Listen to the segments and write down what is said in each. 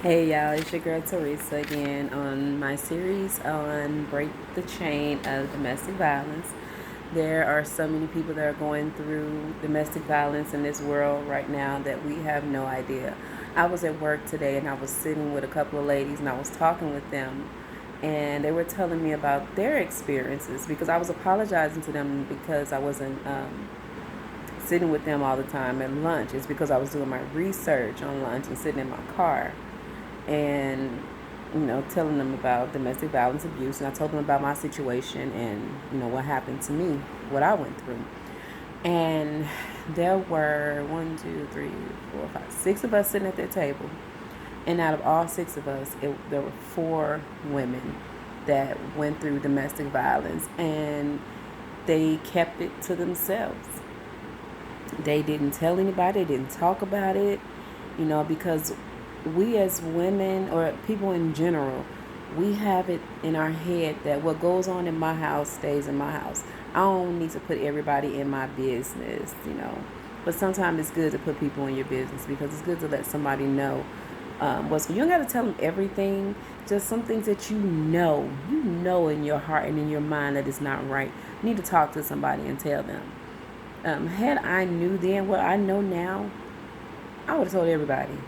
Hey y'all, it's your girl Teresa again on my series on Break the Chain of Domestic Violence. There are so many people that are going through domestic violence in this world right now that we have no idea. I was at work today and I was sitting with a couple of ladies and I was talking with them and they were telling me about their experiences because I was apologizing to them because I wasn't sitting with them all the time at lunch. It's because I was doing my research on lunch and sitting in my car and telling them about domestic violence abuse, and I told them about my situation and what happened to me, what I went through. And there were 6 of us sitting at that table, and out of all 6 of us, there were 4 women that went through domestic violence, and they kept it to themselves. They didn't tell anybody, they didn't talk about it, because we as women or people in general, we have it in our head that what goes on in my house stays in my house. I don't need to put everybody in my business. But sometimes it's good to put people in your business because it's good to let somebody know what's. You don't got to tell them everything. Just some things that you know in your heart and in your mind that is not right. You need to talk to somebody and tell them. Had I knew then what I know now, I would have told everybody.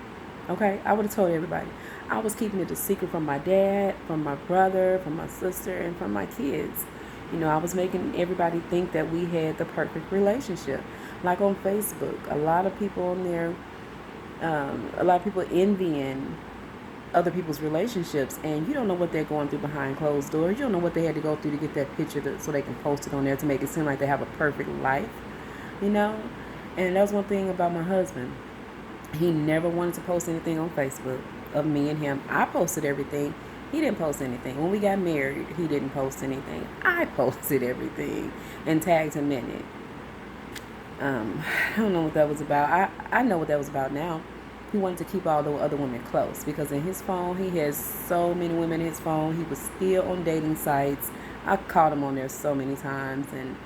Okay, I would have told everybody. I was keeping it a secret from my dad, from my brother, from my sister, and from my kids. I was making everybody think that we had the perfect relationship. Like on Facebook, a lot of people on there, a lot of people envying other people's relationships, and you don't know what they're going through behind closed doors. You don't know what they had to go through to get that picture so they can post it on there to make it seem like they have a perfect life, you know? And that's one thing about my husband. He never wanted to post anything on Facebook of me and him. I posted everything. He didn't post anything. When we got married, he didn't post anything. I posted everything and tagged him in it. I don't know what that was about. I know what that was about now. He wanted to keep all the other women close because in his phone, he has so many women in his phone. He was still on dating sites. I caught him on there so many times, and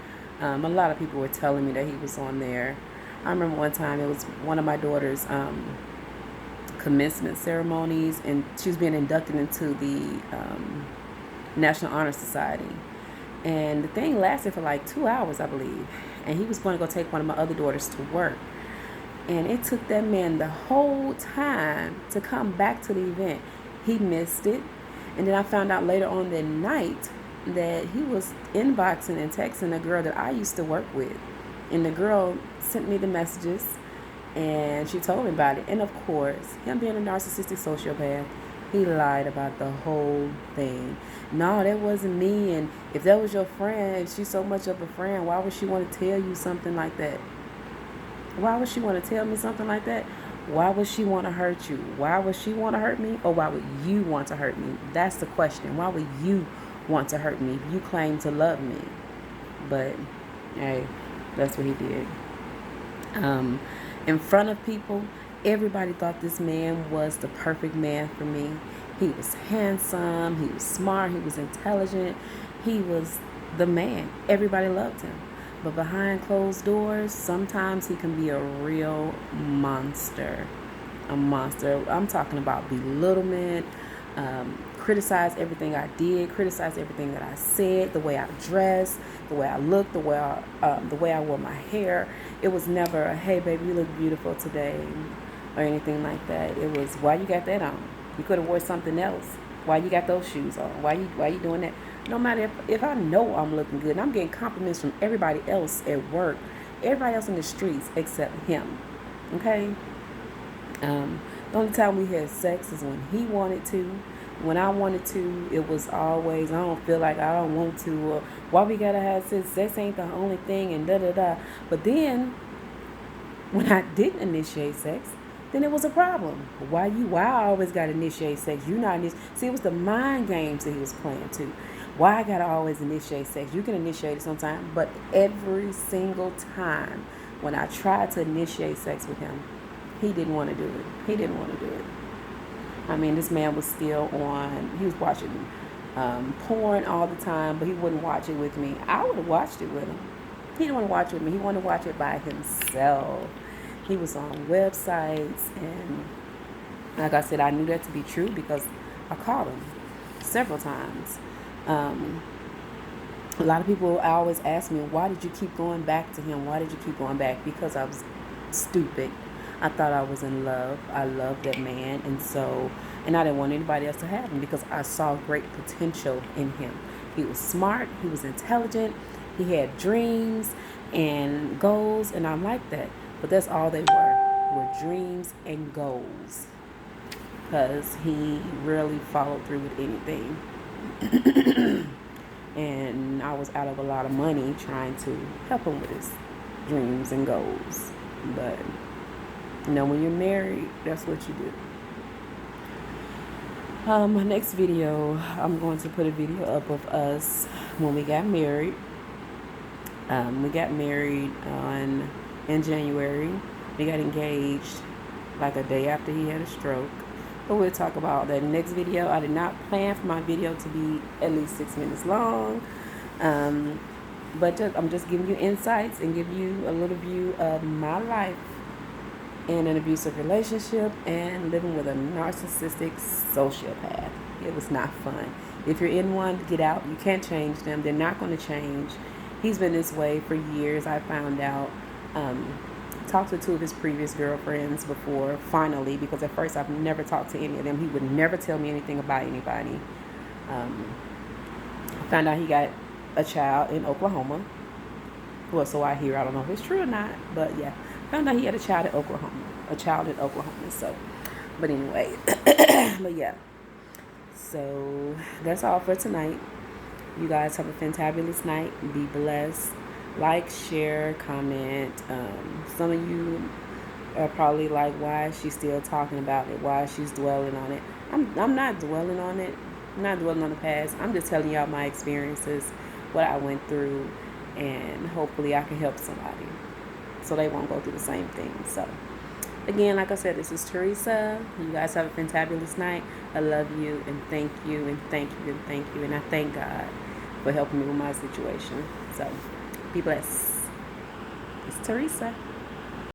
a lot of people were telling me that he was on there. I remember one time it was one of my daughter's commencement ceremonies, and she was being inducted into the National Honor Society. And the thing lasted for like 2 hours, I believe. And he was going to go take one of my other daughters to work. And it took that man the whole time to come back to the event. He missed it. And then I found out later on that night that he was inboxing and texting a girl that I used to work with. And the girl sent me the messages and she told me about it. And of course, him being a narcissistic sociopath, he lied about the whole thing. No, that wasn't me. And if that was your friend, if she's so much of a friend, why would she want to tell you something like that? Why would she want to tell me something like that? Why would she want to hurt you? Why would she want to hurt me? Or why would you want to hurt me? That's the question. Why would you want to hurt me if you claim to love me? But, hey, that's what he did. In front of people, everybody thought this man was the perfect man for me. He was handsome, he was smart, he was intelligent, he was the man. Everybody loved him. But behind closed doors, sometimes he can be a real monster. A monster. I'm talking about belittlement, criticize everything I did, criticize everything that I said, the way I dressed, the way I looked, the way I wore my hair. It was never a, hey baby, you look beautiful today, or anything like that. It was, why you got that on? You could have wore something else. Why you got those shoes on? Why you doing that? No matter if I know I'm looking good, and I'm getting compliments from everybody else at work, everybody else in the streets except him. Okay. The only time we had sex is when he wanted to. When I wanted to, it was always, I don't feel like I don't want to, or why we gotta have sex? Sex ain't the only thing, and da da da. But then, when I didn't initiate sex, then it was a problem. Why I always gotta initiate sex? You not see, it was the mind games that he was playing too. Why I gotta always initiate sex? You can initiate it sometime, but every single time when I tried to initiate sex with him, he didn't want to do it. He didn't want to do it. I mean, this man was still on, he was watching porn all the time, but he wouldn't watch it with me. I would have watched it with him. He didn't want to watch it with me. He wanted to watch it by himself. He was on websites, and Like I said, I knew that to be true because I caught him several times. Um, a lot of people always ask me, why did you keep going back to him? Why did you keep going back? Because I was stupid. I thought I was in love. I loved that man. And I didn't want anybody else to have him because I saw great potential in him. He was smart. He was intelligent. He had dreams and goals. And I liked that. But that's all they were dreams and goals. Because he rarely followed through with anything. And I was out of a lot of money trying to help him with his dreams and goals. But when you're married, that's what you do. My next video, I'm going to put a video up of us when we got married. We got married in January. We got engaged like a day after he had a stroke. But we'll talk about that next video. I did not plan for my video to be at least 6 minutes long. But I'm just giving you insights and give you a little view of my life in an abusive relationship and living with a narcissistic sociopath. It was not fun. If you're in one, get out. You can't change them. They're not going to change. He's been this way for years. I found out. Talked to 2 of his previous girlfriends before, finally, because at first I've never talked to any of them. He would never tell me anything about anybody. Found out he got a child in Oklahoma. Well, so I hear. I don't know if it's true or not, but yeah. Found out he had a child in Oklahoma. So, but anyway, but yeah. So that's all for tonight. You guys have a fantabulous night. Be blessed. Like, share, comment. Some of you are probably like, why is she still talking about it? Why she's dwelling on it? I'm not dwelling on it. I'm not dwelling on the past. I'm just telling y'all my experiences, what I went through, and hopefully I can help somebody so they won't go through the same thing. So, again, like I said, this is Teresa. You guys have a fantabulous night. I love you, and thank you, and thank you, and thank you. And I thank God for helping me with my situation. So, be blessed. It's Teresa.